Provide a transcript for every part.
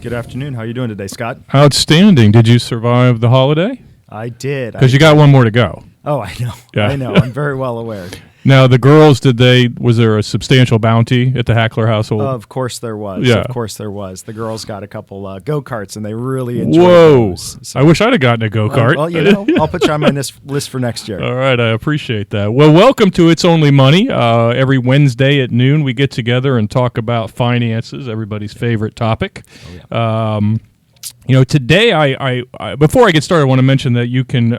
Good afternoon. How are you doing today, Scott? Outstanding. Did you survive the holiday? I did. Because you got one more to go. Oh, I know. Yeah. I know. I'm very well aware. Now, the girls, was there a substantial bounty at the Hackler household? Of course there was. Yeah. Of course there was. The girls got a couple go-karts, and they really enjoyed those. So, I wish I'd have gotten a go-kart. Well, I'll put you on my list for next year. All right. I appreciate that. Well, welcome to It's Only Money. Every Wednesday at noon, we get together and talk about finances, everybody's favorite topic. Oh, yeah. Today, I before I get started, I want to mention that you can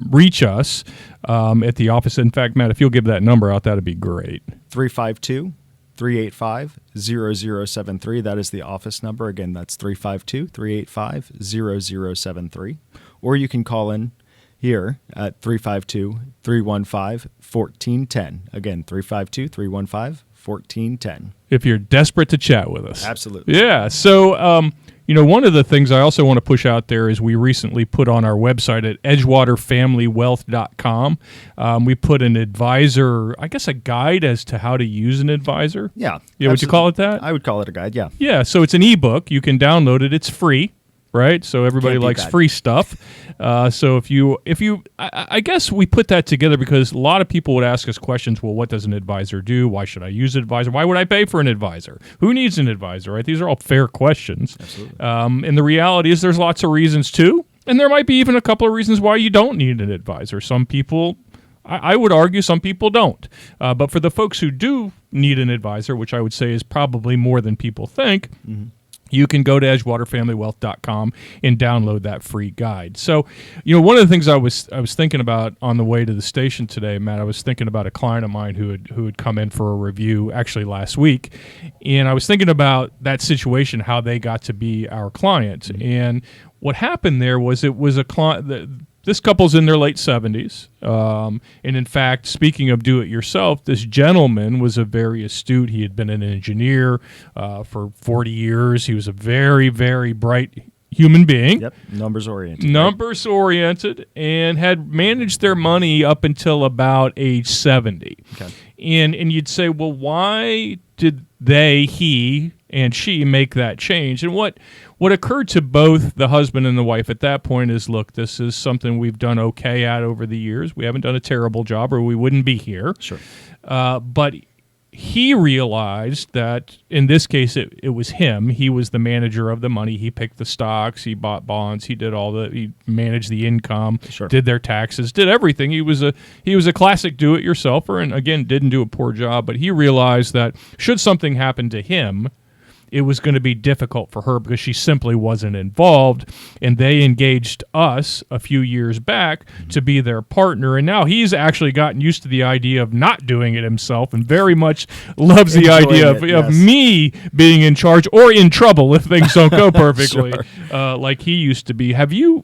reach us at the office. In fact, Matt, if you'll give that number out, that'd be great. 352-385-0073. That is the office number. Again, that's 352-385-0073. Or you can call in here at 352-315-1410. Again, 352-315-1410. If you're desperate to chat with us. Absolutely. Yeah. So, one of the things I also want to push out there is we recently put on our website at edgewaterfamilywealth.com. We put an advisor, I guess a guide as to how to use an advisor. Yeah. Would you call it that? I would call it a guide, yeah. Yeah. So it's an ebook. You can download it. It's free. Right, so everybody likes free stuff. So I guess we put that together because a lot of people would ask us questions. Well, what does an advisor do? Why should I use an advisor? Why would I pay for an advisor? Who needs an advisor? Right, these are all fair questions. Absolutely. And the reality is, there's lots of reasons too, and there might be even a couple of reasons why you don't need an advisor. Some people, I would argue, some people don't. But for the folks who do need an advisor, which I would say is probably more than people think. Mm-hmm. You can go to edgewaterfamilywealth.com and download that free guide. So, one of the things I was thinking about on the way to the station today, Matt, I was thinking about a client of mine who had come in for a review actually last week, and I was thinking about that situation, how they got to be our client. Mm-hmm. And what happened there was it was a client. This couple's in their late 70s. And in fact, speaking of do-it-yourself, this gentleman was a very astute. He had been an engineer for 40 years. He was a very, very bright human being. Yep, numbers-oriented. Numbers-oriented, and had managed their money up until about age 70. Okay. And you'd say, well, why did he and she make that change? And what occurred to both the husband and the wife at that point is, look, this is something we've done okay at over the years. We haven't done a terrible job, or we wouldn't be here. Sure. But he realized that in this case it was him. He was the manager of the money. He picked the stocks. He bought bonds. He managed the income. Sure. Did their taxes. Did everything. He was a classic do-it-yourselfer, and again didn't do a poor job. But he realized that should something happen to him, it was going to be difficult for her because she simply wasn't involved, and they engaged us a few years back to be their partner, and now he's actually gotten used to the idea of not doing it himself and very much loves the idea of me being in charge or in trouble if things don't go perfectly. Sure. Like he used to be. Have you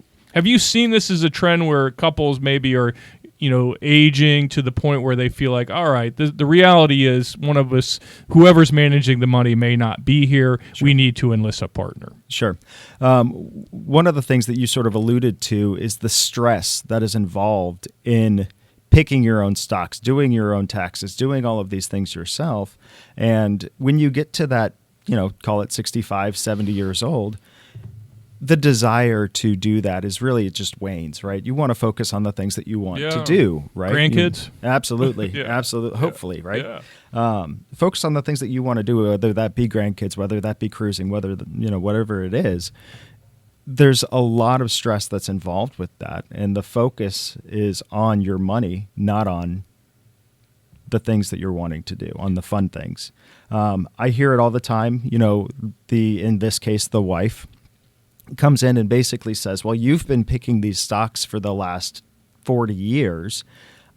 seen this as a trend where couples maybe are aging to the point where they feel like, all right, the reality is one of us, whoever's managing the money, may not be here. Sure. We need to enlist a partner. Sure. One of the things that you sort of alluded to is the stress that is involved in picking your own stocks, doing your own taxes, doing all of these things yourself. And when you get to that, call it 65, 70 years old, the desire to do that is really, it just wanes, right? You want to focus on the things that you want to do, right? Grandkids? Absolutely. Absolutely. Hopefully, right? Yeah. Focus on the things that you want to do, whether that be grandkids, whether that be cruising, whatever it is. There's a lot of stress that's involved with that, and the focus is on your money, not on the things that you're wanting to do, on the fun things. I hear it all the time. In this case, the wife comes in and basically says, well, you've been picking these stocks for the last 40 years.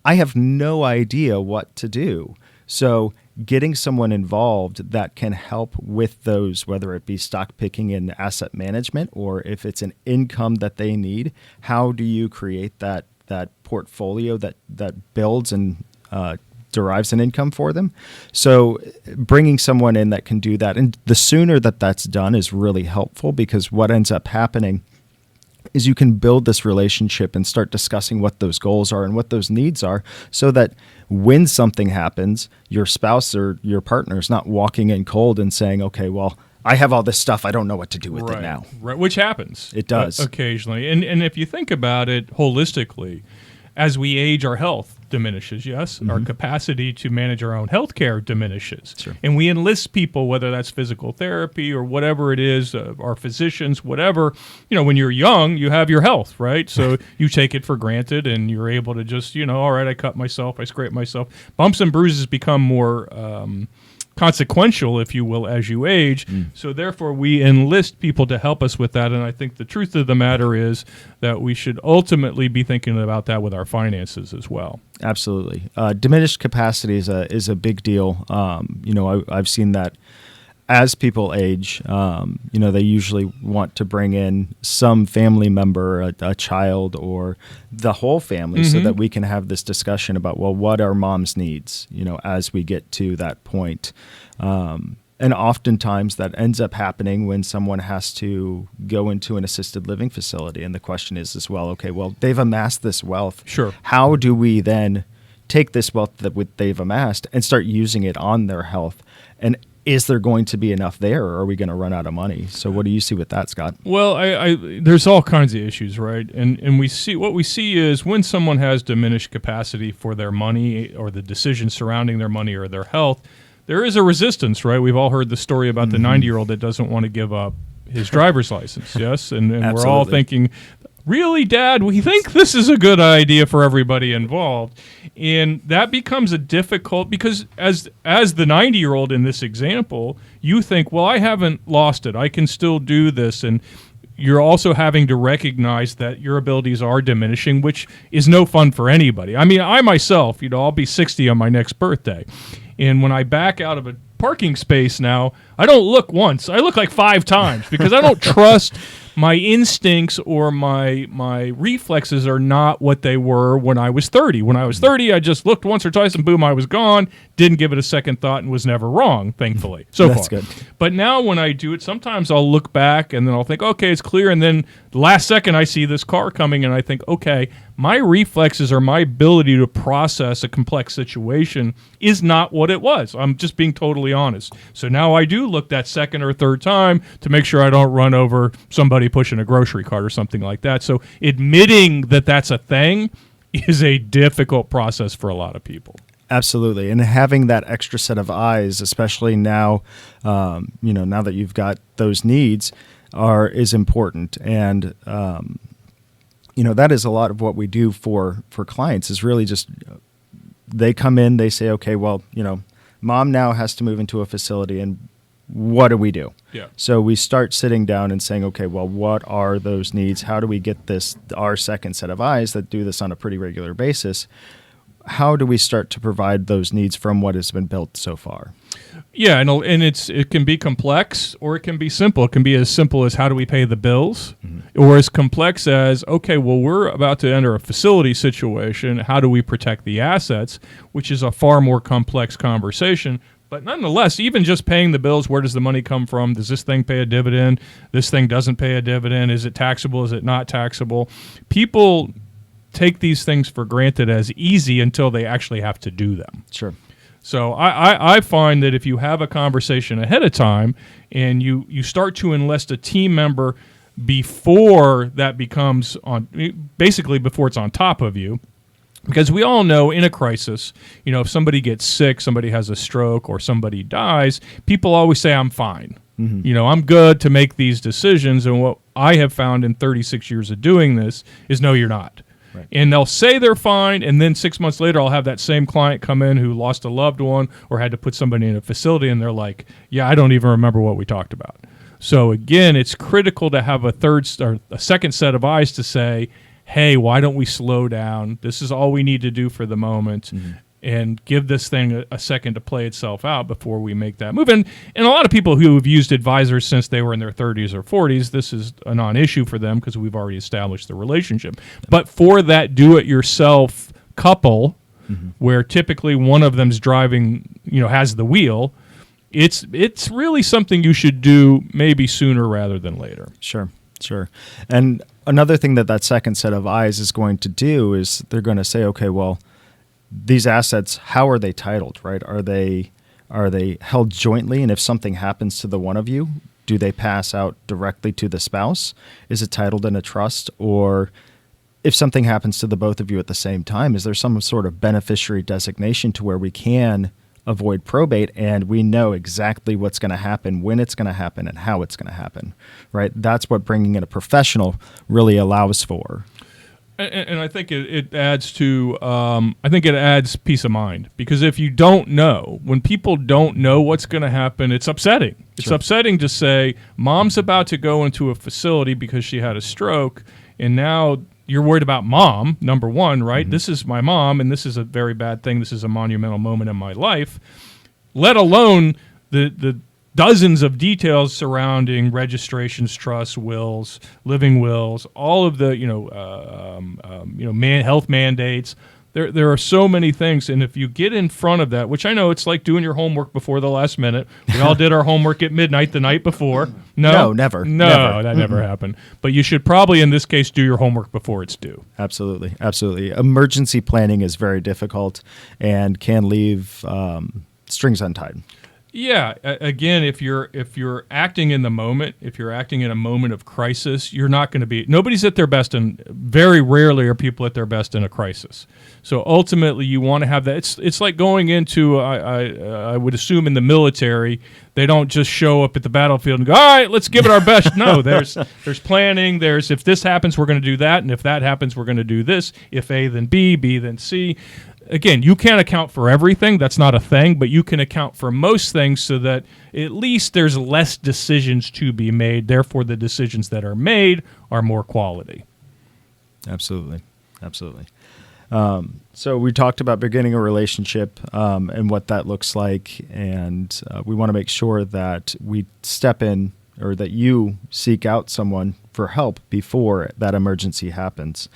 I have no idea what to do. So getting someone involved that can help with those, whether it be stock picking and asset management, or if it's an income that they need, how do you create that portfolio that builds and derives an income for them? So bringing someone in that can do that, and the sooner that that's done is really helpful, because what ends up happening is you can build this relationship and start discussing what those goals are and what those needs are, so that when something happens, your spouse or your partner is not walking in cold and saying, okay, well, I have all this stuff, I don't know what to do with it now. Right, which happens. It does. Occasionally. And if you think about it holistically, as we age, our health diminishes, yes? Our capacity to manage our own health care diminishes. Sure. And we enlist people, whether that's physical therapy or whatever it is, our physicians, whatever. When you're young, you have your health, right? So you take it for granted and you're able to just, all right, I cut myself, I scrape myself. Bumps and bruises become more consequential, if you will, as you age. So therefore, we enlist people to help us with that. And I think the truth of the matter is that we should ultimately be thinking about that with our finances as well. Absolutely. Diminished capacity is a big deal. I've seen that as people age, they usually want to bring in some family member, a child, or the whole family, so that we can have this discussion about, well, what are mom's needs, as we get to that point. And oftentimes that ends up happening when someone has to go into an assisted living facility. And the question is as well, okay, well, they've amassed this wealth. Sure. How do we then take this wealth that they've amassed and start using it on their health? And is there going to be enough there, or are we going to run out of money? So what do you see with that, Scott? Well, there's all kinds of issues, right? And we see is when someone has diminished capacity for their money or the decisions surrounding their money or their health, there is a resistance, right? We've all heard the story about the 90-year-old that doesn't want to give up his driver's license, yes? And we're all thinking, really, Dad, we think this is a good idea for everybody involved. And that becomes a difficult, because as the 90-year-old in this example, you think, well, I haven't lost it. I can still do this. And you're also having to recognize that your abilities are diminishing, which is no fun for anybody. I mean, I myself, I'll be 60 on my next birthday. And when I back out of a parking space now, I don't look once. I look like 5 times because I don't trust my instincts or my reflexes are not what they were when I was 30. When I was 30, I just looked once or twice and boom, I was gone. Didn't give it a second thought and was never wrong, thankfully. That's good. But now when I do it, sometimes I'll look back and then I'll think, okay, it's clear. And then the last second I see this car coming and I think, okay, my reflexes or my ability to process a complex situation is not what it was. I'm just being totally honest. So now I do look that second or third time to make sure I don't run over somebody pushing a grocery cart or something like that. So admitting that that's a thing is a difficult process for a lot of people. Absolutely. And having that extra set of eyes, especially now, now that you've got those needs, is important. And, that is a lot of what we do for clients is really just they come in, they say, okay, well, mom now has to move into a facility and what do we do? Yeah. So we start sitting down and saying, okay, well, what are those needs? How do we get our second set of eyes that do this on a pretty regular basis? How do we start to provide those needs from what has been built so far? Yeah, and it can be complex or it can be simple. It can be as simple as how do we pay the bills, or as complex as, okay, well, we're about to enter a facility situation. How do we protect the assets, which is a far more complex conversation. But nonetheless, even just paying the bills, where does the money come from? Does this thing pay a dividend? This thing doesn't pay a dividend. Is it taxable? Is it not taxable? People take these things for granted as easy until they actually have to do them. Sure. So I find that if you have a conversation ahead of time and you start to enlist a team member before that becomes basically before it's on top of you, because we all know in a crisis, if somebody gets sick, somebody has a stroke, or somebody dies, people always say, I'm fine. I'm good to make these decisions. And what I have found in 36 years of doing this is, no, you're not. Right. And they'll say they're fine, and then 6 months later, I'll have that same client come in who lost a loved one or had to put somebody in a facility, and they're like, yeah, I don't even remember what we talked about. So again, it's critical to have a second set of eyes to say, hey, why don't we slow down? This is all we need to do for the moment, and give this thing a second to play itself out before we make that move. And a lot of people who have used advisors since they were in their 30s or 40s, this is a non-issue for them because we've already established the relationship. But for that do-it-yourself couple, where typically one of them's driving, has the wheel, it's really something you should do maybe sooner rather than later. Sure. And another thing that second set of eyes is going to do is they're going to say, okay, well, these assets, how are they titled, right? Are they held jointly? And if something happens to the one of you, do they pass out directly to the spouse? Is it titled in a trust? Or if something happens to the both of you at the same time, is there some sort of beneficiary designation to where we can avoid probate and we know exactly what's going to happen, when it's going to happen, and how it's going to happen, right? That's what bringing in a professional really allows for. And I think it adds to, it adds peace of mind. Because if you don't know, when people don't know what's going to happen, it's upsetting. It's upsetting to say, Mom's about to go into a facility because she had a stroke, and now you're worried about Mom, number one, right? Mm-hmm. This is my mom, and this is a very bad thing. This is a monumental moment in my life, let alone the dozens of details surrounding registrations, trusts, wills, living wills, all of the health mandates. There are so many things, and if you get in front of that, which I know it's like doing your homework before the last minute. We all did our homework at midnight the night before. No, never. That never happened. But you should probably, in this case, do your homework before it's due. Absolutely. Emergency planning is very difficult and can leave strings untied. Yeah. Again, if you're acting in the moment, if you're acting in a moment of crisis, you're not going to be. Nobody's at their best, and very rarely are people at their best in a crisis. So ultimately, you want to have that. It's like going into. I would assume in the military, they don't just show up at the battlefield and go, all right, let's give it our best. No, there's planning. There's if this happens, we're going to do that, and if that happens, we're going to do this. If A, then B, B, then C. Again, you can't account for everything. That's not a thing, but you can account for most things so that at least there's less decisions to be made. Therefore, the decisions that are made are more quality. Absolutely. So we talked about beginning a relationship and what that looks like, and we want to make sure that we step in or that you seek out someone for help before that emergency happens.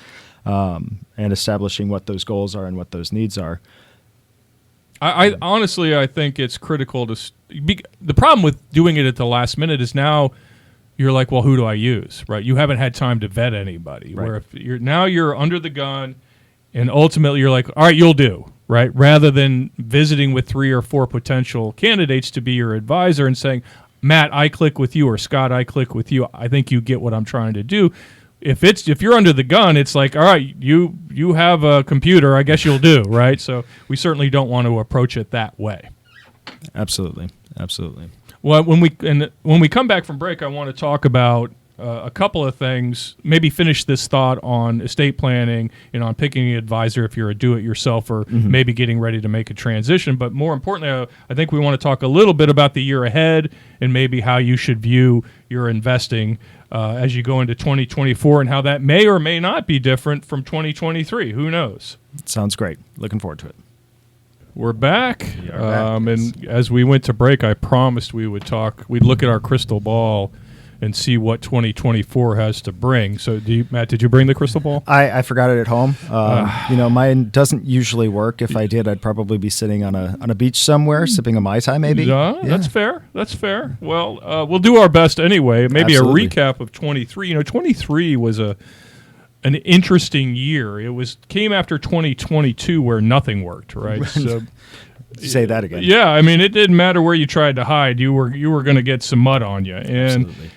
And establishing what those goals are and what those needs are. I honestly, I think it's critical to. The problem with doing it at the last minute is now you're like, well, who do I use? Right? You haven't had time to vet anybody. Right. Where if you're under the gun, and ultimately you're like, all right, you'll do. Right? Rather than visiting with 3 or 4 potential candidates to be your advisor and saying, Matt, I click with you, or Scott, I click with you. I think you get what I'm trying to do. If you're under the gun, it's like, all right, you have a computer, I guess you'll do, right? So we certainly don't want to approach it that way. Absolutely. Well, when we come back from break, I want to talk about a couple of things. Maybe finish this thought on estate planning and on picking an advisor if you're a do-it-yourselfer, maybe getting ready to make a transition. But more importantly, I think we want to talk a little bit about the year ahead and maybe how you should view your investing as you go into 2024 and how that may or may not be different from 2023. Who knows? Sounds great. Looking forward to it. We're back. And as we went to break, I promised we'd look at our crystal ball and see what 2024 has to bring. So, Matt, did you bring the crystal ball? I forgot it at home. Mine doesn't usually work. If I did, I'd probably be sitting on a beach somewhere, sipping a Mai Tai, maybe. Yeah. That's fair. Well, we'll do our best anyway. Maybe Absolutely. A recap of 23. 23 was an interesting year. It came after 2022 where nothing worked, right? So. Say that again. Yeah, I mean, it didn't matter where you tried to hide. You were going to get some mud on you. And, Absolutely.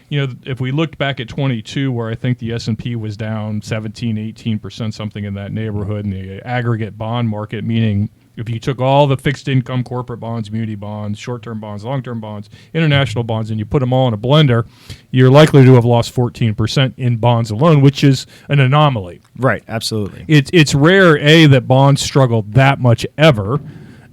If we looked back at 22, where I think the S&P was down 17, 18%, something in that neighborhood, and the aggregate bond market, meaning if you took all the fixed income corporate bonds, muni bonds, short-term bonds, long-term bonds, international bonds, and you put them all in a blender, you're likely to have lost 14% in bonds alone, which is an anomaly. Right, absolutely. It's rare, A, that bonds struggle that much ever,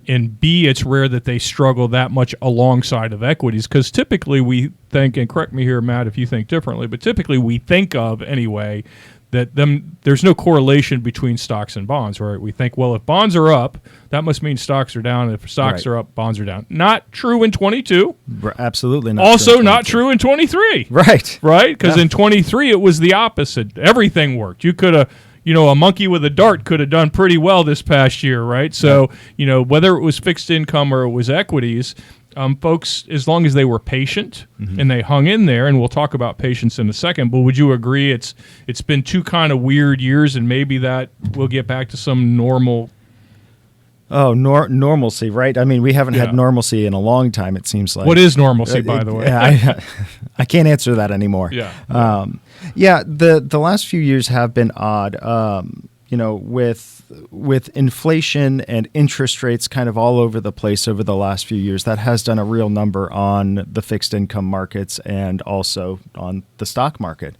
and B, it's rare that they struggle that much alongside of equities, because typically we think, and correct me here, Matt, if you think differently, but typically we think of, anyway, that there's no correlation between stocks and bonds, right? We think, well, if bonds are up, that must mean stocks are down, and if stocks are up, bonds are down. Not true in 22. Absolutely not. Also not true in 23. Right. Right? Because in 23, it was the opposite. Everything worked. You could have... a monkey with a dart could have done pretty well this past year, right? So, whether it was fixed income or it was equities, folks, as long as they were patient and they hung in there, and we'll talk about patience in a second, but would you agree it's been 2 kind of weird years, and maybe that we'll get back to some normal Oh, normalcy, right? I mean, we haven't had normalcy in a long time, it seems like. What is normalcy, by the way? I can't answer that anymore. Yeah. The last few years have been odd. With inflation and interest rates kind of all over the place over the last few years, that has done a real number on the fixed income markets and also on the stock market.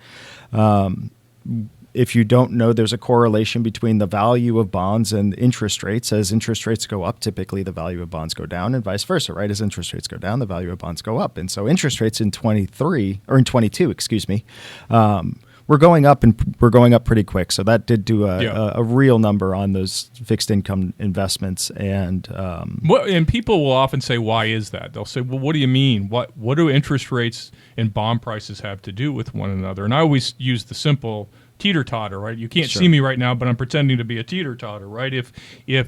If you don't know, there's a correlation between the value of bonds and interest rates. As interest rates go up, typically the value of bonds go down, and vice versa, right? As interest rates go down, the value of bonds go up. And so interest rates in 22, we're going up, and we're going up pretty quick. So that did do a real number on those fixed income investments. And people will often say, "Why is that?" They'll say, "Well, what do you mean? What do interest rates and bond prices have to do with one another?" And I always use the simple teeter-totter, right? You can't see me right now, but I'm pretending to be a teeter-totter, right? If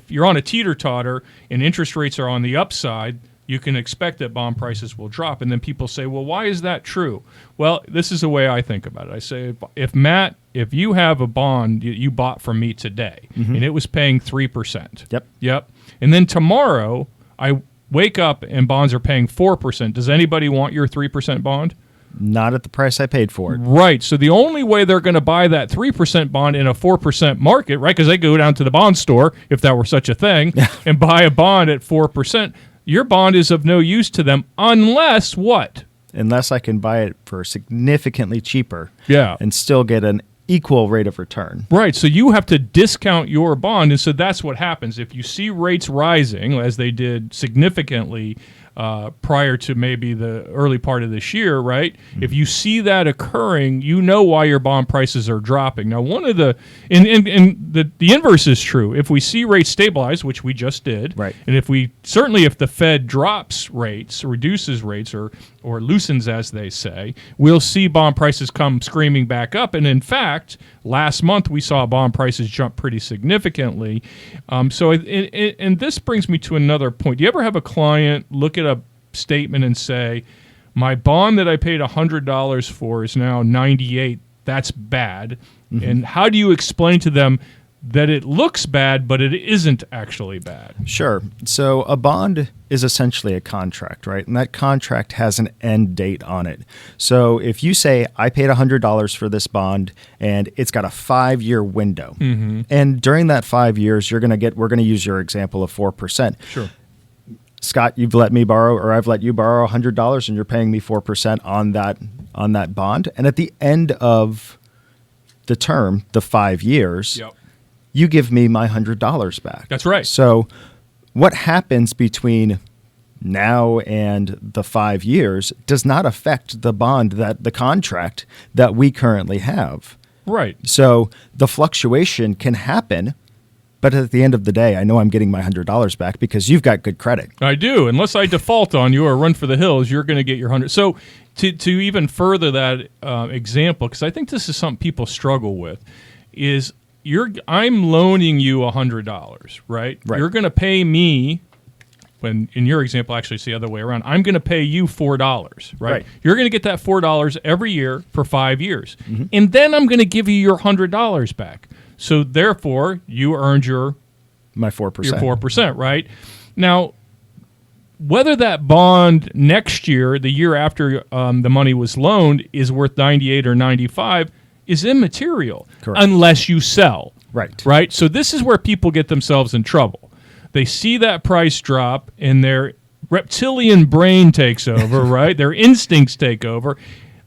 you're on a teeter-totter and interest rates are on the upside, you can expect that bond prices will drop. And then people say, well, why is that true? Well, this is the way I think about it. I say, if you have a bond you bought from me today, and it was paying 3%. Yep. And then tomorrow, I wake up and bonds are paying 4%. Does anybody want your 3% bond? Not at the price I paid for it. Right. So the only way they're going to buy that 3% bond in a 4% market, right, because they go down to the bond store, if that were such a thing, and buy a bond at 4%, your bond is of no use to them unless what? Unless I can buy it for significantly cheaper and still get an equal rate of return. Right. So you have to discount your bond. And so that's what happens. If you see rates rising, as they did significantly prior to maybe the early part of this year, right? Mm-hmm. If you see that occurring, you know why your bond prices are dropping. Now, one of the inverse is true. If we see rates stabilize, which we just did, right, and if the Fed drops rates, reduces rates, or loosens, as they say, we'll see bond prices come screaming back up. And in fact, last month we saw bond prices jump pretty significantly. And this brings me to another point. Do you ever have a client look at a statement and say, my bond that I paid $100 for is now $98. That's bad. Mm-hmm. And how do you explain to them that it looks bad, but it isn't actually bad? Sure. So a bond is essentially a contract, right? And that contract has an end date on it. So if you say, I paid $100 for this bond and it's got a 5-year window, mm-hmm, and during that 5 years, we're going to use your example of 4%. Sure. Scott, you've let me borrow, or I've let you borrow $100 and you're paying me 4% on that bond. And at the end of the term, the 5 years, yep, you give me my $100 back. That's right. So what happens between now and the 5 years does not affect the bond, the contract that we currently have. Right. So the fluctuation can happen, but at the end of the day, I know I'm getting my $100 back because you've got good credit. I do. Unless I default on you or run for the hills, you're going to get your 100. So to even further that example, because I think this is something people struggle with, is I'm loaning you $100, right? You're going to pay me, when in your example, actually it's the other way around, I'm going to pay you $4, right? You're going to get that $4 every year for 5 years. Mm-hmm. And then I'm going to give you your $100 back. So therefore, you earned my 4%. Your 4%, right? Now, whether that bond next year, the year after the money was loaned, is worth 98 or 95 is immaterial. Correct. Unless you sell. Right. So this is where people get themselves in trouble. They see that price drop and their reptilian brain takes over, right? Their instincts take over.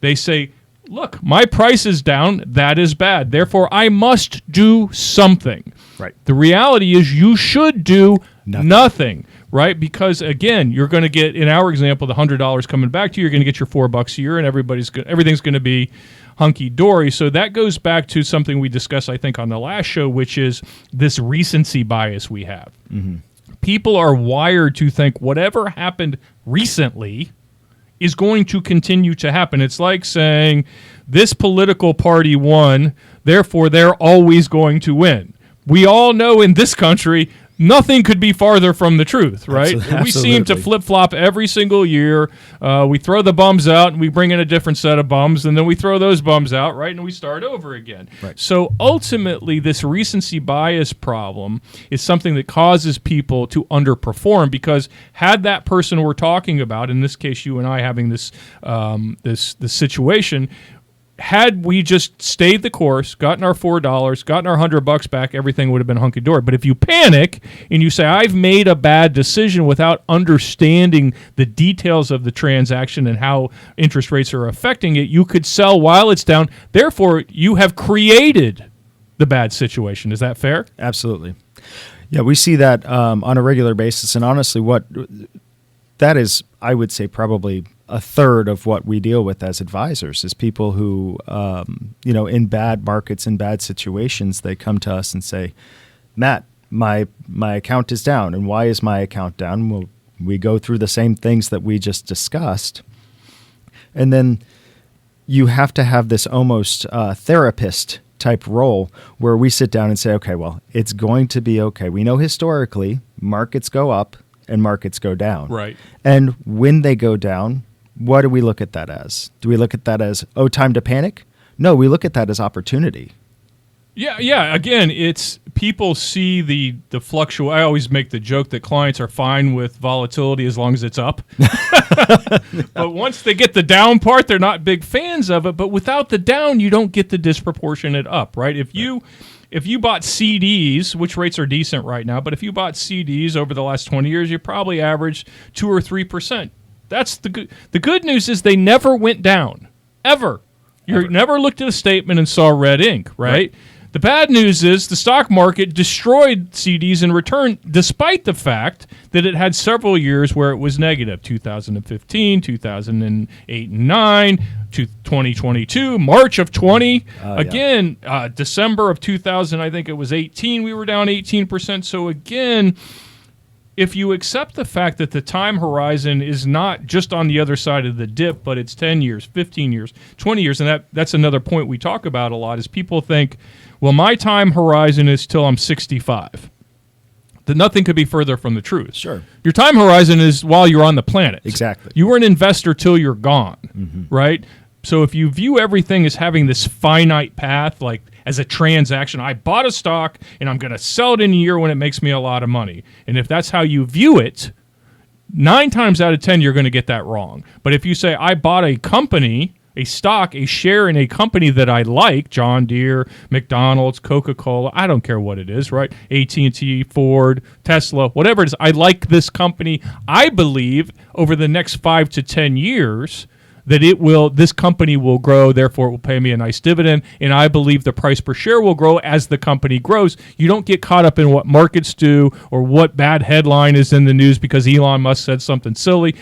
They say, look, my price is down. That is bad. Therefore, I must do something. Right. The reality is you should do nothing, right? Because, again, you're going to get, in our example, the $100 coming back to you. You're going to get your $4 a year, and everything's going to be hunky-dory. So that goes back to something we discussed, I think, on the last show, which is this recency bias we have. Mm-hmm. People are wired to think whatever happened recently is going to continue to happen. It's like saying this political party won, therefore they're always going to win. We all know in this country Nothing could be farther from the truth, right? Absolutely. We seem to flip-flop every single year. We throw the bums out, and we bring in a different set of bums, and then we throw those bums out, right? And we start over again. Right. So ultimately, this recency bias problem is something that causes people to underperform, because had that person we're talking about, in this case you and I having this this situation, had we just stayed the course, gotten our $4, gotten our $100 back, everything would have been hunky-dory. But if you panic and you say, I've made a bad decision without understanding the details of the transaction and how interest rates are affecting it, you could sell while it's down. Therefore, you have created the bad situation. Is that fair? Absolutely. Yeah, we see that on a regular basis. And honestly, that is, I would say, probably a third of what we deal with as advisors is people who, in bad markets, in bad situations, they come to us and say, Matt, my account is down. And why is my account down? Well, we go through the same things that we just discussed. And then you have to have this almost therapist type role where we sit down and say, okay, well, it's going to be okay. We know historically markets go up and markets go down. Right. And when they go down, what do we look at that as? Do we look at that as, time to panic? No, we look at that as opportunity. Yeah. Again, it's people see the fluctuation. I always make the joke that clients are fine with volatility as long as it's up. But once they get the down part, they're not big fans of it. But without the down, you don't get the disproportionate up, right? If you bought CDs, which rates are decent right now, but if you bought CDs over the last 20 years, you probably averaged 2 or 3%. That's the good. The good news is they never went down, ever. You never looked at a statement and saw red ink, right? The bad news is the stock market destroyed CDs in return, despite the fact that it had several years where it was negative, 2015, 2008 and 9, 2022, March of 20. Again, December of 2000, I think it was 18, we were down 18%. So again, if you accept the fact that the time horizon is not just on the other side of the dip, but it's 10 years, 15 years, 20 years, and that's another point we talk about a lot, is people think, well, my time horizon is till I'm 65. That nothing could be further from the truth. Sure. Your time horizon is while you're on the planet. Exactly. You are an investor till you're gone, right? So if you view everything as having this finite path, like as a transaction, I bought a stock and I'm going to sell it in a year when it makes me a lot of money. And if that's how you view it, 9 times out of 10, you're going to get that wrong. But if you say, I bought a company, a stock, a share in a company that I like, John Deere, McDonald's, Coca-Cola, I don't care what it is, right? AT&T, Ford, Tesla, whatever it is, I like this company. I believe over the next 5 to 10 years that this company will grow, therefore it will pay me a nice dividend, and I believe the price per share will grow as the company grows. You don't get caught up in what markets do or what bad headline is in the news because Elon Musk said something silly.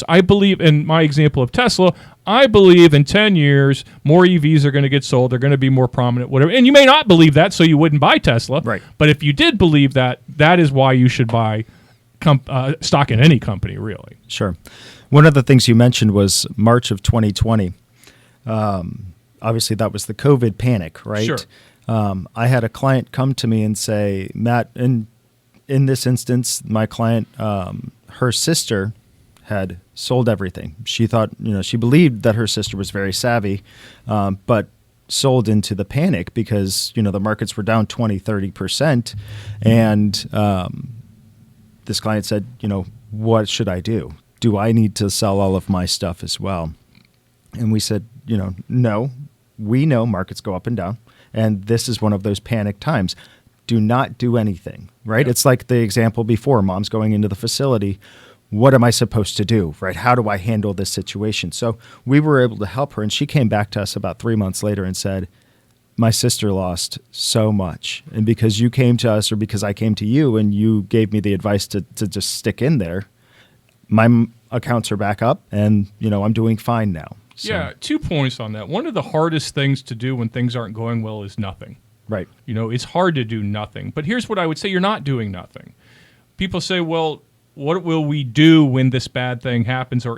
I believe, in my example of Tesla, I believe in 10 years, more EVs are going to get sold, they're going to be more prominent, whatever. And you may not believe that, so you wouldn't buy Tesla. Right. But if you did believe that, that is why you should buy stock in any company, really. Sure. One of the things you mentioned was March of 2020. Obviously, that was the COVID panic, right? Sure. I had a client come to me and say, Matt, in this instance, my client, her sister had sold everything. She thought, she believed that her sister was very savvy, but sold into the panic because, the markets were down 20, 30%. And this client said, what should I do? Do I need to sell all of my stuff as well? And we said, no, we know markets go up and down, and this is one of those panic times. Do not do anything, right? Yep. It's like the example before, mom's going into the facility. What am I supposed to do, right? How do I handle this situation? So we were able to help her, and she came back to us about 3 months later and said, my sister lost so much. And because you came to us, or because I came to you and you gave me the advice to just stick in there, my accounts are back up and, I'm doing fine now. So. Yeah, 2 points on that. One of the hardest things to do when things aren't going well is nothing. Right. It's hard to do nothing. But here's what I would say. You're not doing nothing. People say, well, what will we do when this bad thing happens? Or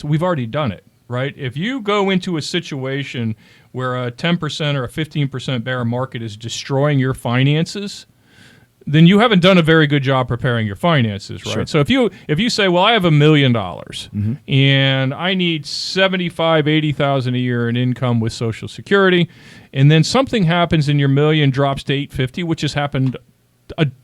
we've already done it, right? If you go into a situation where a 10% or a 15% bear market is destroying your finances, then you haven't done a very good job preparing your finances, right? Sure. So if you say, well, I have $1 million and I need 75, 80,000 a year in income with Social Security, and then something happens and your million drops to 850, which has happened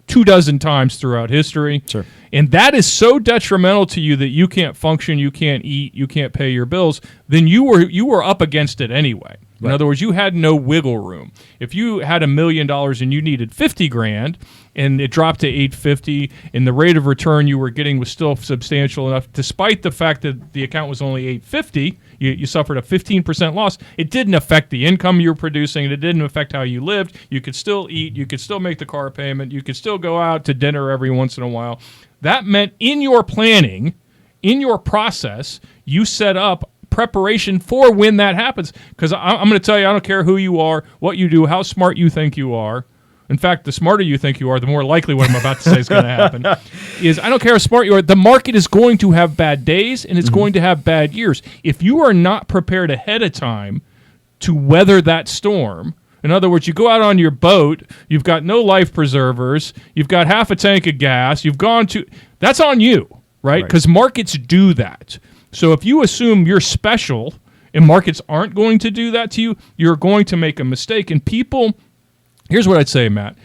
24 times throughout history. Sure. And that is so detrimental to you that you can't function, you can't eat, you can't pay your bills, then you were up against it anyway. In other words, you had no wiggle room. If you had $1 million and you needed 50 grand and it dropped to 850 and the rate of return you were getting was still substantial enough, despite the fact that the account was only 850, you suffered a 15% loss. It didn't affect the income you were producing. It didn't affect how you lived. You could still eat. You could still make the car payment. You could still go out to dinner every once in a while. That meant in your planning, in your process, you set up preparation for when that happens. Because I'm going to tell you, I don't care who you are, what you do, how smart you think you are. In fact, the smarter you think you are, the more likely what I'm about to say is going to happen. I don't care how smart you are. The market is going to have bad days, and it's going to have bad years. If you are not prepared ahead of time to weather that storm, in other words, you go out on your boat, you've got no life preservers, you've got half a tank of gas, that's on you, right? Because markets do that. So if you assume you're special and markets aren't going to do that to you, you're going to make a mistake. And people, here's what I'd say, Matt,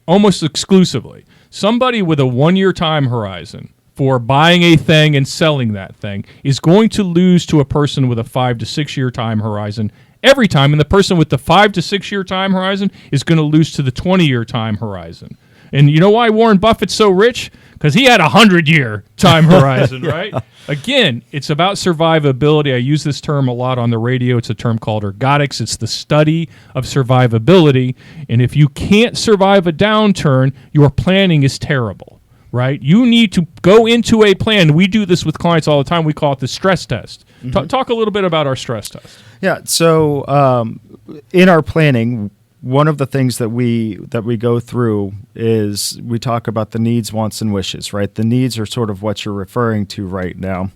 almost exclusively, somebody with a 1-year time horizon for buying a thing and selling that thing is going to lose to a person with a 5 to 6 year time horizon every time. And the person with the 5 to 6 year time horizon is going to lose to the 20-year time horizon. And you know why Warren Buffett's so rich? Because he had a 100-year time horizon, right? Again, it's about survivability. I use this term a lot on the radio. It's a term called ergotics. It's the study of survivability. And if you can't survive a downturn, your planning is terrible, right? You need to go into a plan. We do this with clients all the time. We call it the stress test. Talk a little bit about our stress test. Yeah, so in our planning, one of the things that we go through is we talk about the needs, wants, and wishes, right? The needs are sort of what you're referring to right now.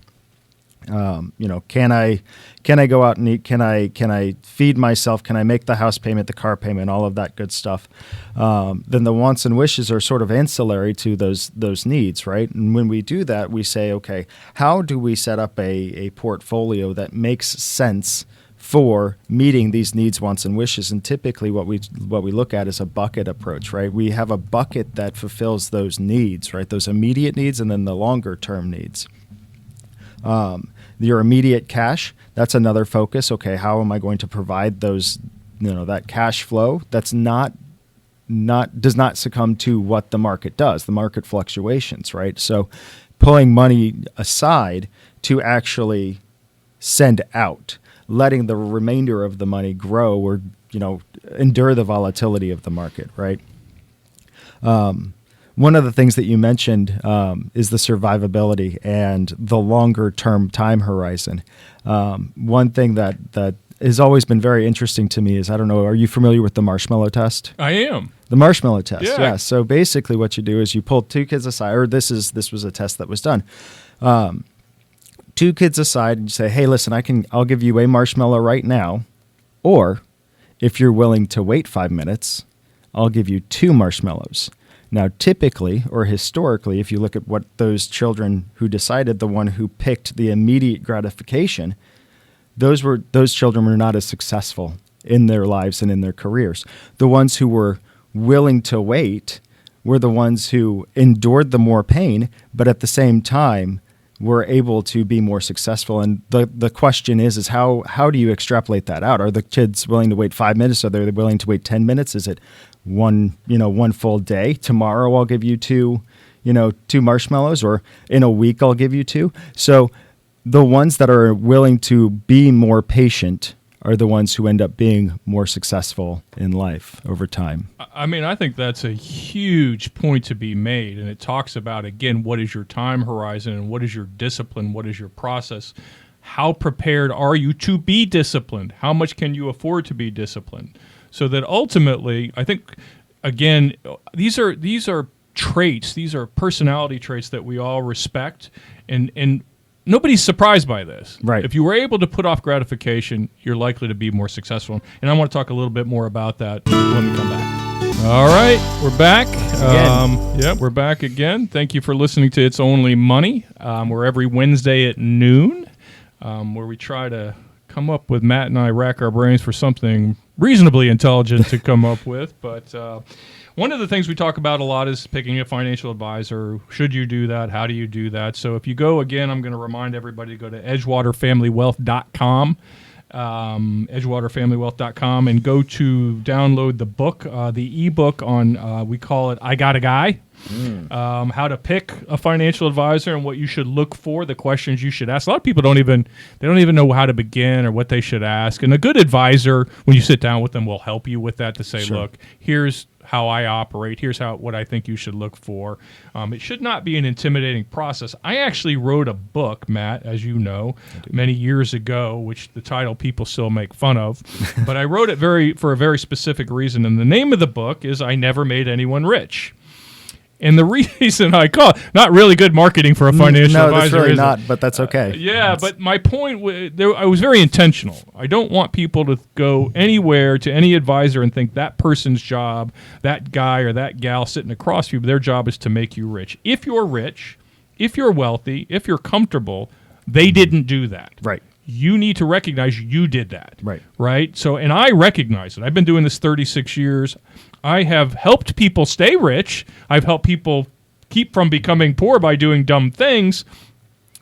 Can I go out and eat? Can I feed myself? Can I make the house payment, the car payment, all of that good stuff? Then the wants and wishes are sort of ancillary to those needs, right? And when we do that, we say, okay, how do we set up a portfolio that makes sense for meeting these needs, wants, and wishes? And typically what we look at is a bucket approach, right? We have a bucket that fulfills those needs, right? Those immediate needs and then the longer term needs. Your immediate cash, that's another focus. Okay, how am I going to provide those, that cash flow that's does not succumb to what the market does, the market fluctuations, right? So pulling money aside to actually send out, letting the remainder of the money grow or, endure the volatility of the market, right? One of the things that you mentioned is the survivability and the longer term time horizon. One thing that has always been very interesting to me is, I don't know, are you familiar with the marshmallow test? I am. The marshmallow test, yeah. So basically what you do is you pull two kids aside, or this was a test that was done. Two kids aside and you say, hey, listen, I'll give you a marshmallow right now, or if you're willing to wait 5 minutes, I'll give you 2 marshmallows. Now, typically or historically, if you look at what those children who decided, the one who picked the immediate gratification, those children were not as successful in their lives and in their careers. The ones who were willing to wait were the ones who endured the more pain, but at the same time were able to be more successful. And the question is how do you extrapolate that out? Are the kids willing to wait 5 minutes? Are they willing to wait 10 minutes? Is it one full day? Tomorrow I'll give you 2 marshmallows, or in a week I'll give you 2. So the ones that are willing to be more patient are the ones who end up being more successful in life over time. I mean, I think that's a huge point to be made. And it talks about, again, what is your time horizon and what is your discipline? What is your process? How prepared are you to be disciplined? How much can you afford to be disciplined? So that ultimately, I think, again, these are traits, these are personality traits that we all respect, and nobody's surprised by this. Right. If you were able to put off gratification, you're likely to be more successful. And I want to talk a little bit more about that when we come back. All right, we're back. Again. We're back again. Thank you for listening to It's Only Money. We're every Wednesday at noon, where we try to come up with, Matt and I rack our brains for something reasonably intelligent to come up with. But one of the things we talk about a lot is picking a financial advisor. Should you do that? How do you do that? So if you go, again, I'm going to remind everybody to go to edgewaterfamilywealth.com. edgewaterfamilywealth.com, and go to download the book, the ebook on, we call it I Got a Guy, how to pick a financial advisor and what you should look for, the questions you should ask. A lot of people don't even know how to begin or what they should ask. And a good advisor, when you sit down with them, will help you with that to say, Sure. look, here's how I operate. Here's what I think you should look for. It should not be an intimidating process. I actually wrote a book, Matt, as you know, many years ago, which the title people still make fun of. But I wrote it for a very specific reason. And the name of the book is I Never Made Anyone Rich. And the reason I call it, not really good marketing for a financial advisor. No, that's really is not, but that's okay. But my point, I was very intentional. I don't want people to go anywhere to any advisor and think that person's job, that guy or that gal sitting across from you, their job is to make you rich. If you're rich, if you're wealthy, if you're comfortable, they didn't do that. Right. You need to recognize you did that. Right. So, and I recognize it. I've been doing this 36 years. I have helped people stay rich. I've helped people keep from becoming poor by doing dumb things.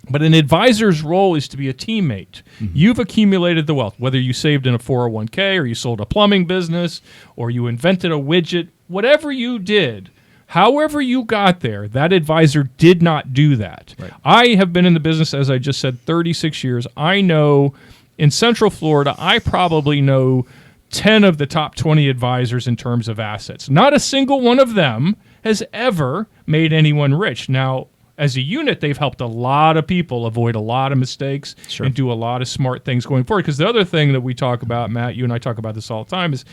But an advisor's role is to be a teammate. Mm-hmm. You've accumulated the wealth, whether you saved in a 401k or you sold a plumbing business or you invented a widget, whatever you did. However you got there, that advisor did not do that. Right. I have been in the business, as I just said, 36 years. I know in Central Florida, I probably know 10 of the top 20 advisors in terms of assets. Not a single one of them has ever made anyone rich. Now, as a unit, they've helped a lot of people avoid a lot of mistakes Sure. and do a lot of smart things going forward. Because the other thing that we talk about, Matt, you and I talk about this all the time, is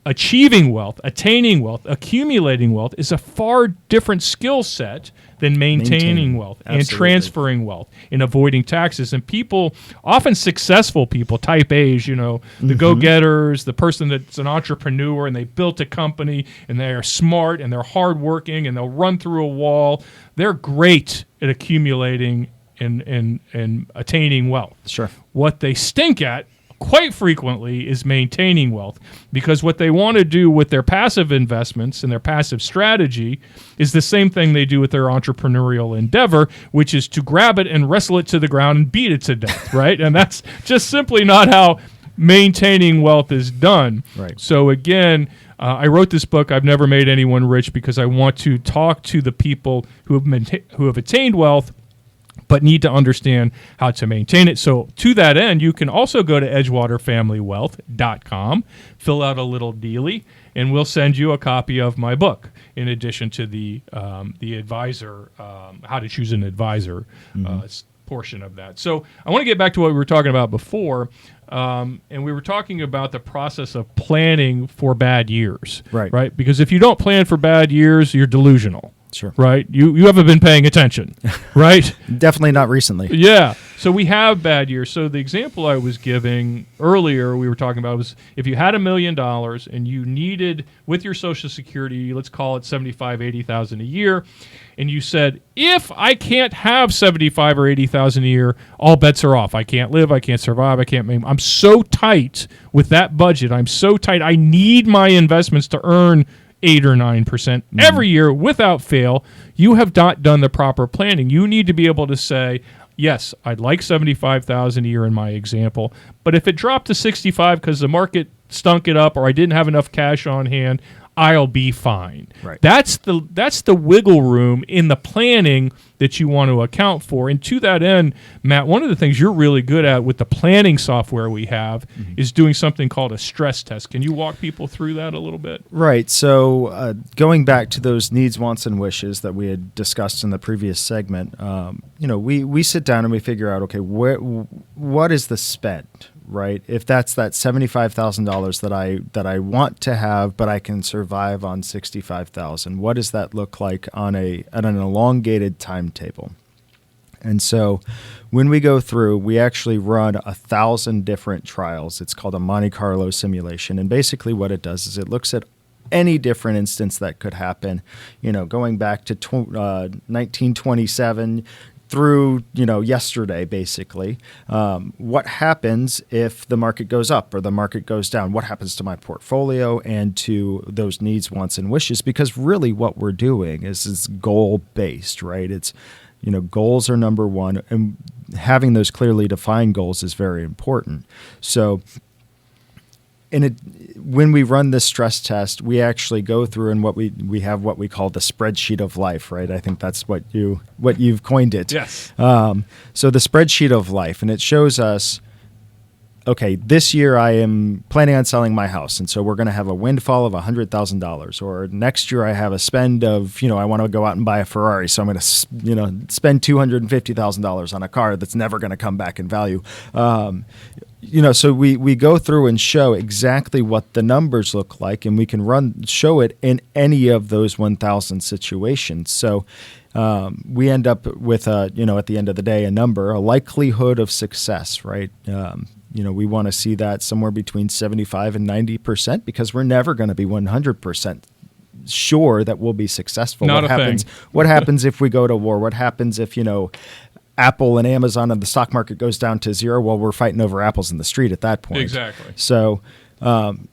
achieving wealth, attaining wealth, accumulating wealth is a far different skill set than maintaining wealth. Absolutely. And transferring wealth and avoiding taxes. And people, often successful people, type A's, the go-getters, the person that's an entrepreneur and they built a company and they are smart and they're hardworking and they'll run through a wall. They're great at accumulating and attaining wealth. Sure. What they stink at quite frequently is maintaining wealth, because what they want to do with their passive investments and their passive strategy is the same thing they do with their entrepreneurial endeavor, which is to grab it and wrestle it to the ground and beat it to death, right? And that's just simply not how maintaining wealth is done. Right. So again, I wrote this book, I've Never Made Anyone Rich, because I want to talk to the people who have attained wealth but need to understand how to maintain it. So to that end, you can also go to edgewaterfamilywealth.com, fill out a little dealie, and we'll send you a copy of my book, in addition to the advisor, how to choose an advisor portion of that. So I want to get back to what we were talking about before, and we were talking about the process of planning for bad years. Right. Because if you don't plan for bad years, you're delusional. Sure. Right? You haven't been paying attention, right? Definitely not recently. Yeah. So we have bad years. So the example I was giving earlier, we were talking about, was if you had $1 million and you needed, with your Social Security, let's call it $75,000, $80,000 a year, and you said, if I can't have $75,000 or $80,000 a year, all bets are off. I can't live. I can't survive. I'm so tight with that budget. I'm so tight. I need my investments to earn 8 or 9% every year without fail. You have not done the proper planning. You need to be able to say, yes, I'd like $75,000 a year in my example, but if it dropped to $65,000 because the market stunk it up or I didn't have enough cash on hand, I'll be fine. Right. That's the wiggle room in the planning that you want to account for. And to that end, Matt, one of the things you're really good at with the planning software we have is doing something called a stress test. Can you walk people through that a little bit? Right. So going back to those needs, wants, and wishes that we had discussed in the previous segment, we sit down and we figure out, okay, what is the spend? Right, if that's that $75,000 that I want to have, but I can survive on $65,000, what does that look like on an elongated timetable? And so, when we go through, we actually run 1,000 different trials. It's called a Monte Carlo simulation, and basically what it does is it looks at any different instance that could happen, going back to 1927 through, yesterday, basically. What happens if the market goes up or the market goes down? What happens to my portfolio and to those needs, wants, and wishes? Because really what we're doing is goal-based, right? It's, goals are number one, and having those clearly defined goals is very important. So when we run this stress test, we actually go through and we have what we call the spreadsheet of life, right? I think that's what you've coined it. Yes. So the spreadsheet of life, and it shows us, okay, this year I am planning on selling my house, and so we're going to have a windfall of $100,000. Or next year I have a spend of, I want to go out and buy a Ferrari, so I'm going to, spend $250,000 on a car that's never going to come back in value. So we go through and show exactly what the numbers look like, and we can show it in any of those 1,000 situations. So we end up with at the end of the day, a number, a likelihood of success, right? We want to see that somewhere between 75 and 90% because we're never going to be 100% sure that we'll be successful. What happens if we go to war? What happens if, Apple and Amazon and the stock market goes down to zero? Well, we're fighting over apples in the street at that point. Exactly. So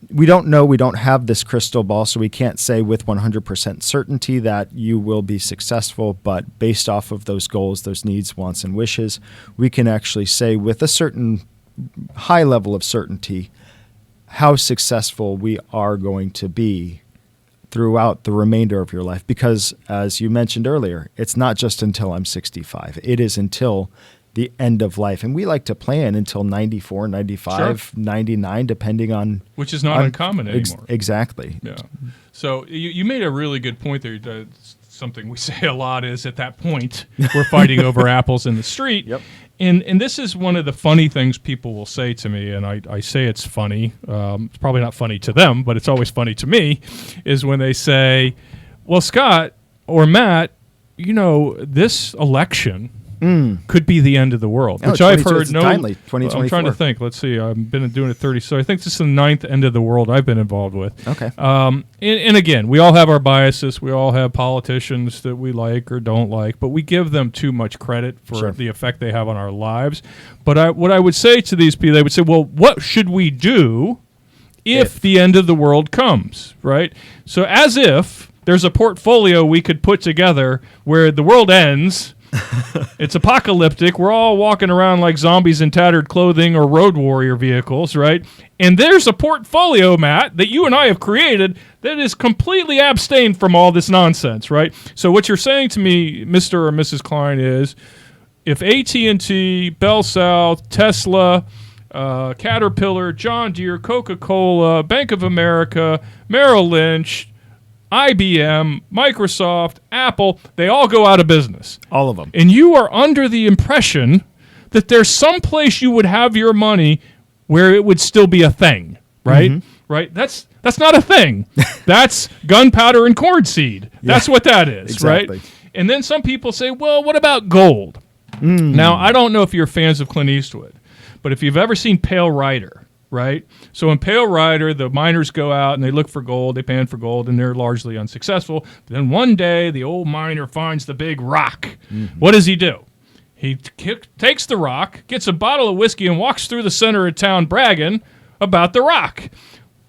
we don't know. We don't have this crystal ball, so we can't say with 100% certainty that you will be successful. But based off of those goals, those needs, wants, and wishes, we can actually say with a certain high level of certainty how successful we are going to be throughout the remainder of your life. Because as you mentioned earlier, it's not just until I'm 65. It is until the end of life. And we like to plan until 94, 95, sure, 99, depending on... Which is not uncommon anymore. Exactly. Yeah. So you made a really good point there. Something we say a lot is at that point, we're fighting over apples in the street. Yep. And this is one of the funny things people will say to me, and I say it's funny. It's probably not funny to them, but it's always funny to me, is when they say, well, Scott or Matt, this election could be the end of the world, which I've heard. Timely, 2024. I'm trying to think. Let's see. I've been doing it 30, so I think this is the 9th end of the world I've been involved with. Okay. And again, we all have our biases. We all have politicians that we like or don't like, but we give them too much credit for sure, the effect they have on our lives. But what I would say to these people, they would say, well, what should we do if the end of the world comes, right? So as if there's a portfolio we could put together where the world ends... It's apocalyptic. We're all walking around like zombies in tattered clothing or road warrior vehicles, right? And there's a portfolio, Matt, that you and I have created that is completely abstained from all this nonsense, right? So what you're saying to me, Mr. or Mrs. Klein, is if AT&T, Bell South, Tesla, Caterpillar, John Deere, Coca-Cola, Bank of America, Merrill Lynch, IBM, Microsoft, Apple, they all go out of business. All of them. And you are under the impression that there's some place you would have your money where it would still be a thing, right? Mm-hmm. Right? That's not a thing. That's gunpowder and corn seed. That's what that is, exactly, right? And then some people say, well, what about gold? Now, I don't know if you're fans of Clint Eastwood, but if you've ever seen Pale Rider, right? So in Pale Rider, the miners go out and they look for gold, they pan for gold, and they're largely unsuccessful. Then one day, the old miner finds the big rock. Mm-hmm. What does he do? He takes the rock, gets a bottle of whiskey, and walks through the center of town bragging about the rock.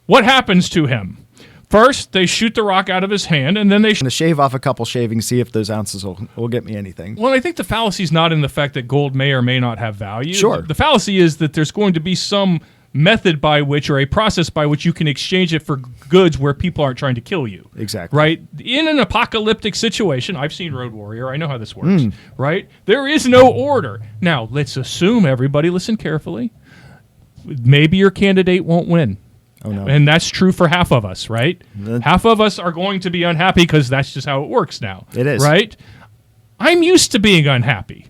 What happens to him? First, they shoot the rock out of his hand, and then they shave off a couple shavings, see if those ounces will get me anything. Well, I think the fallacy is not in the fact that gold may or may not have value. Sure. The fallacy is that there's going to be some method by which, or a process by which, you can exchange it for goods where people aren't trying to kill you. Exactly. Right? In an apocalyptic situation, I've seen Road Warrior, I know how this works, right? There is no order. Now, let's assume, everybody listen carefully, maybe your candidate won't win. Oh, no. And that's true for half of us, right? Half of us are going to be unhappy because that's just how it works now. It is. Right? I'm used to being unhappy.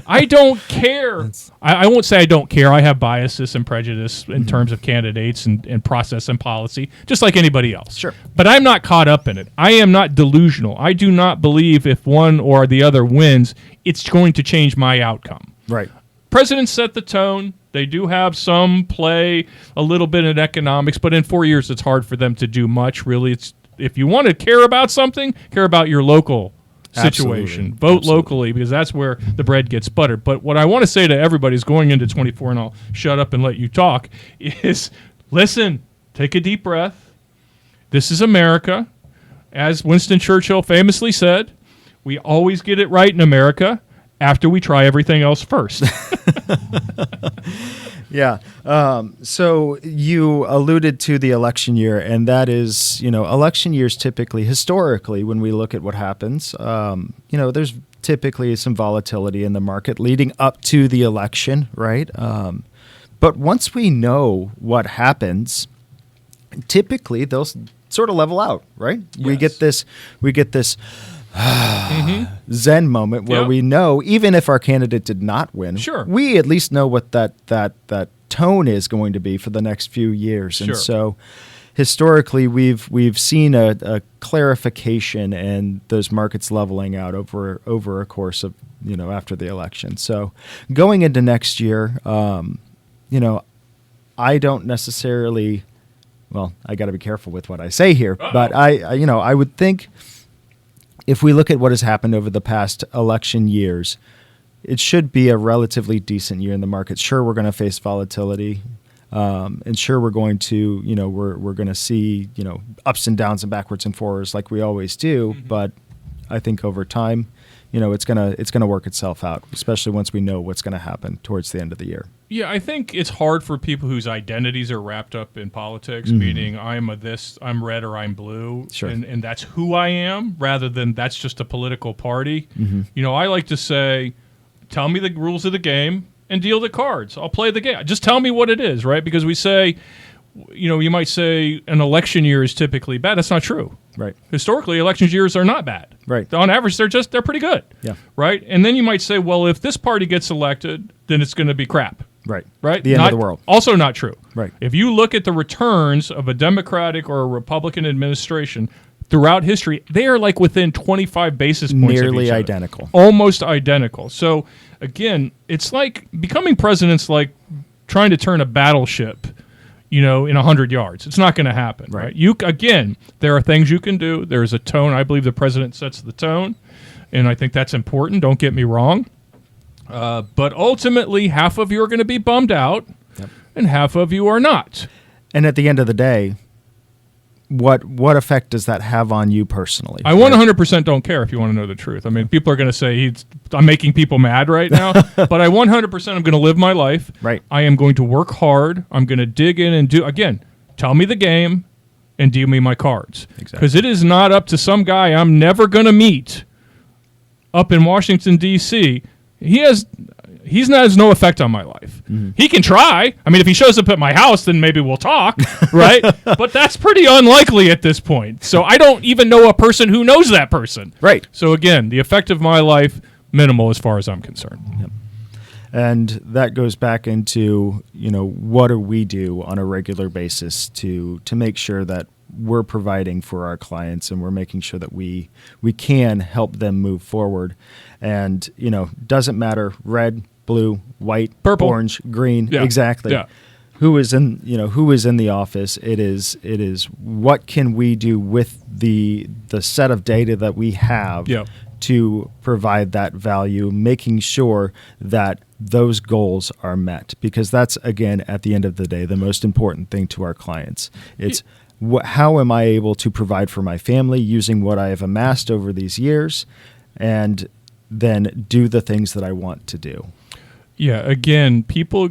I don't care. I won't say I don't care. I have biases and prejudice in terms of candidates and process and policy, just like anybody else. Sure. But I'm not caught up in it. I am not delusional. I do not believe if one or the other wins, it's going to change my outcome. Right. President set the tone. They do have some play a little bit in economics, but in 4 years, it's hard for them to do much, really. It's if you want to care about something, care about your local situation. Absolutely. Vote locally, because that's where the bread gets buttered. But what I want to say to everybody is going into 24, and I'll shut up and let you talk, is listen, take a deep breath. This is America. As Winston Churchill famously said, we always get it right in America after we try everything else first. Yeah. So you alluded to the election year, and that is, election years typically, historically, when we look at what happens, there's typically some volatility in the market leading up to the election, right? But once we know what happens, typically they'll sort of level out, right? Yes. We get this Zen moment where we know, even if our candidate did not win, we at least know what that tone is going to be for the next few years. And so historically we've seen a clarification and those markets leveling out over a course of, after the election. So going into next year, I don't necessarily, I got to be careful with what I say here, but I would think, if we look at what has happened over the past election years, it should be a relatively decent year in the market. Sure, we're going to face volatility, and sure, we're going to, we're going to see, ups and downs and backwards and forwards like we always do. Mm-hmm. But I think over time, it's gonna work itself out, especially once we know what's going to happen towards the end of the year. Yeah, I think it's hard for people whose identities are wrapped up in politics, meaning I'm red or I'm blue, and that's who I am, rather than that's just a political party. Mm-hmm. I like to say, tell me the rules of the game and deal the cards. I'll play the game. Just tell me what it is, right? Because we say, you might say an election year is typically bad. That's not true. Right. Historically, election years are not bad. Right. On average, they're pretty good. Yeah. Right. And then you might say, well, if this party gets elected, then it's going to be crap. Right. Right. The end of the world. Also not true. Right. If you look at the returns of a Democratic or a Republican administration throughout history, they are like within 25 basis points nearly of each other. Identical. Almost identical. So again, it's like becoming president's like trying to turn a battleship, in 100 yards. It's not going to happen, right? There are things you can do. There's a tone. I believe the president sets the tone, and I think that's important. Don't get me wrong. But ultimately, half of you are going to be bummed out, and half of you are not. And at the end of the day, what effect does that have on you personally? I 100% don't care, if you want to know the truth. I mean, people are going to say I'm making people mad right now, but I 100% am going to live my life. Right. I am going to work hard. I'm going to dig in and tell me the game and deal me my cards. Exactly. Because it is not up to some guy I'm never going to meet up in Washington, D.C. He has no effect on my life. Mm-hmm. He can try. I mean, if he shows up at my house, then maybe we'll talk, right? But that's pretty unlikely at this point. So I don't even know a person who knows that person. Right. So again, the effect of my life, minimal as far as I'm concerned. Yep. And that goes back into, what do we do on a regular basis to make sure that we're providing for our clients and we're making sure that we can help them move forward. And, doesn't matter, red, blue, white, purple, orange, green, exactly. Yeah. Who is in the office? It is what can we do with the set of data that we have to provide that value, making sure that those goals are met, because that's, again, at the end of the day, the most important thing to our clients. It's how am I able to provide for my family using what I have amassed over these years, and then do the things that I want to do. Yeah, again, people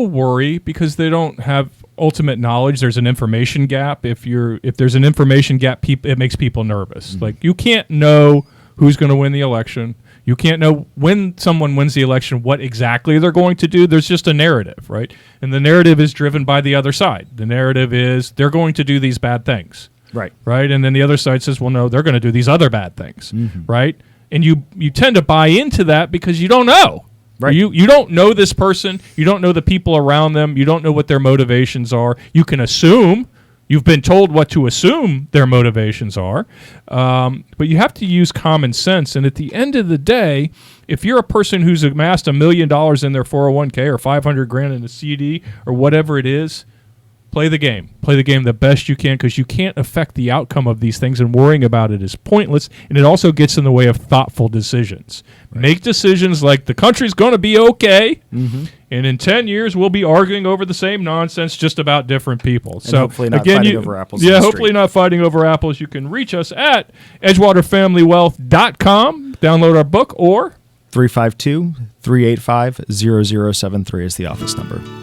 worry because they don't have ultimate knowledge. There's an information gap. If there's an information gap, it makes people nervous. Mm-hmm. Like, you can't know who's going to win the election. You can't know when someone wins the election what exactly they're going to do. There's just a narrative, right? And the narrative is driven by the other side. The narrative is they're going to do these bad things. Right. Right? And then the other side says, well, no, they're going to do these other bad things. Mm-hmm. Right? And you tend to buy into that because you don't know. Right. You don't know this person. You don't know the people around them. You don't know what their motivations are. You can assume You've been told what to assume their motivations are, but you have to use common sense. And at the end of the day, if you're a person who's amassed $1 million in their 401k or $500,000 in a CD or whatever it is, play the game. Play the game the best you can, because you can't affect the outcome of these things, and worrying about it is pointless, and it also gets in the way of thoughtful decisions. Right. Make decisions like the country's going to be okay, and in 10 years we'll be arguing over the same nonsense, just about different people. And so hopefully not fighting over apples. Yeah, hopefully not fighting over apples. You can reach us at edgewaterfamilywealth.com. Download our book, or 352-385-0073 is the office number.